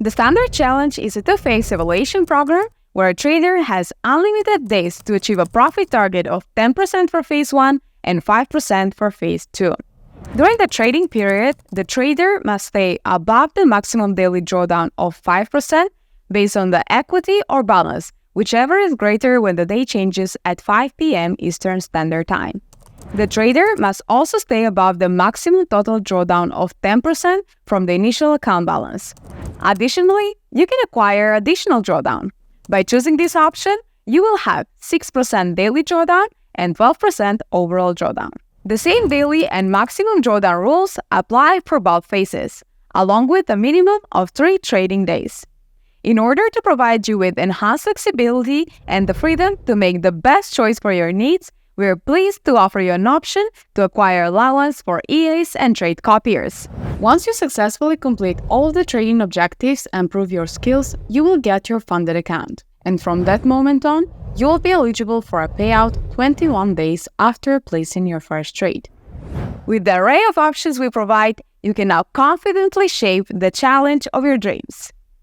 The Standard Challenge is a two-phase evaluation program where a trader has unlimited days to achieve a profit target of 10% for Phase 1 and 5% for Phase 2. During the trading period, the trader must stay above the maximum daily drawdown of 5% based on the equity or balance, whichever is greater when the day changes at 5 p.m. Eastern Standard Time. The trader must also stay above the maximum total drawdown of 10% from the initial account balance. Additionally, you can acquire additional drawdown. By choosing this option, you will have 6% daily drawdown and 12% overall drawdown. The same daily and maximum drawdown rules apply for both phases, along with a minimum of 3 trading days. In order to provide you with enhanced flexibility and the freedom to make the best choice for your needs, we are pleased to offer you an option to acquire allowance for EAs and trade copiers. Once you successfully complete all the trading objectives and prove your skills, you will get your funded account. And from that moment on, you will be eligible for a payout 21 days after placing your first trade. With the array of options we provide, you can now confidently shape the challenge of your dreams.